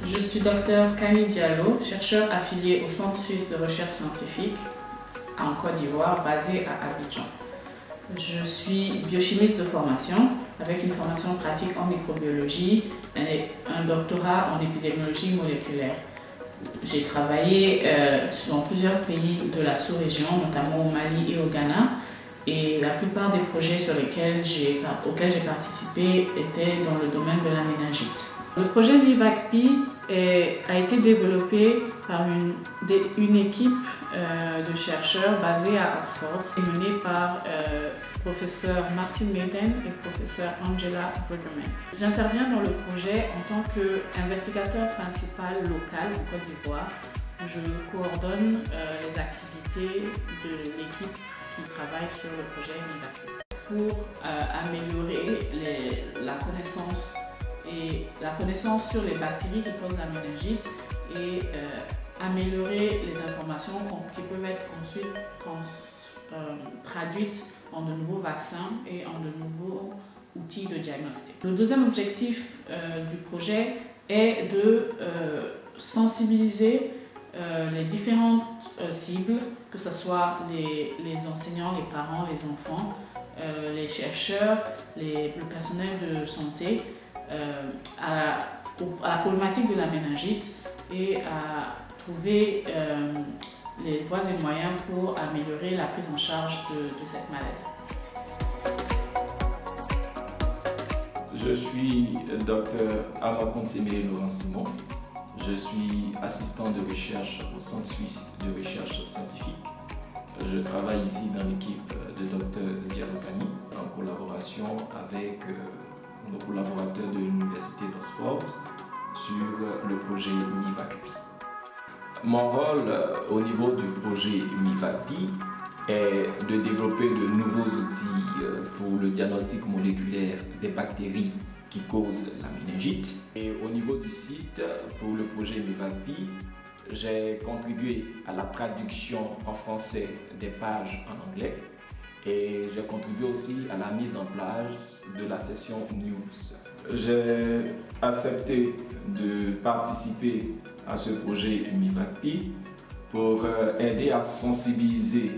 Je suis Dr Camille Diallo, chercheur affilié au Centre suisse de recherche scientifique en Côte d'Ivoire, basé à Abidjan. Je suis biochimiste de formation, avec une formation pratique en microbiologie et un doctorat en épidémiologie moléculaire. J'ai travaillé dans plusieurs pays de la sous-région, notamment au Mali et au Ghana, et la plupart des projets auxquels j'ai participé étaient dans le domaine de la méningite. Le projet MiVacP a été développé par une équipe de chercheurs basée à Oxford et menée par professeur Martin Maiden et professeur Angela Bruggeman. J'interviens dans le projet en tant qu'investigateur principal local en Côte d'Ivoire. Je coordonne les activités de l'équipe qui travaille sur le projet MiVacP pour améliorer la connaissance sur les bactéries qui causent la méningite et améliorer les informations qui peuvent être ensuite traduites en de nouveaux vaccins et en de nouveaux outils de diagnostic. Le deuxième objectif du projet est de sensibiliser les différentes cibles, que ce soit les enseignants, les parents, les enfants, les chercheurs, le personnel de santé, à la problématique de la méningite et à trouver les voies et moyens pour améliorer la prise en charge de cette maladie. Je suis Dr Amakontemé Laurent Simon. Je suis assistant de recherche au Centre suisse de recherche scientifique. Je travaille ici dans l'équipe de Dr Diallo Camille en collaboration avec nos collaborateurs de l'Université d'Oxford sur le projet MiVacP. Mon rôle au niveau du projet MiVacP est de développer de nouveaux outils pour le diagnostic moléculaire des bactéries qui causent la méningite. Et au niveau du site, pour le projet MiVacP, j'ai contribué à la traduction en français des pages en anglais et j'ai contribué aussi à la mise en place de la session News. J'ai accepté de participer à ce projet MiVacP pour aider à sensibiliser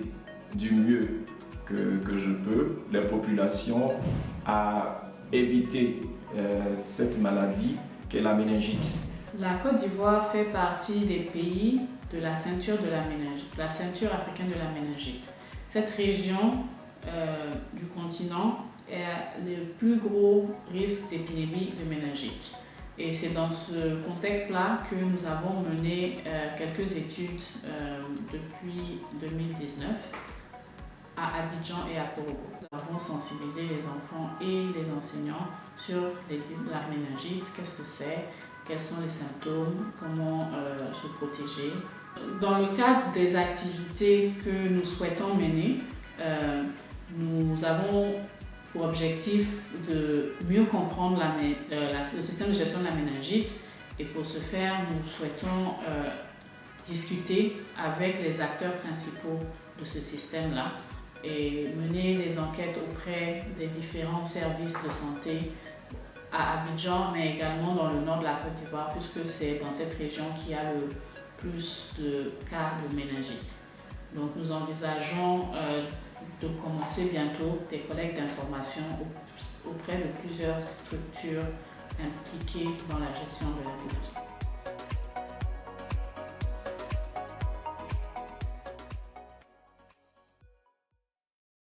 du mieux que je peux les populations à éviter cette maladie qu'est la méningite. La Côte d'Ivoire fait partie des pays de la ceinture de la méningite, la ceinture africaine de la méningite. Cette région du continent a le plus gros risque d'épidémie de méningite. Et c'est dans ce contexte-là que nous avons mené quelques études depuis 2019 à Abidjan et à Porogo. Nous avons sensibilisé les enfants et les enseignants sur la méningite, qu'est-ce que c'est, quels sont les symptômes, comment se protéger. Dans le cadre des activités que nous souhaitons mener, nous avons pour objectif de mieux comprendre le système de gestion de la méningite, et pour ce faire, nous souhaitons discuter avec les acteurs principaux de ce système-là et mener des enquêtes auprès des différents services de santé à Abidjan, mais également dans le nord de la Côte d'Ivoire, puisque c'est dans cette région qu'il y a le plus de cas de méningite. Donc nous envisageons de commencer bientôt des collectes d'informations auprès de plusieurs structures impliquées dans la gestion de la méningite.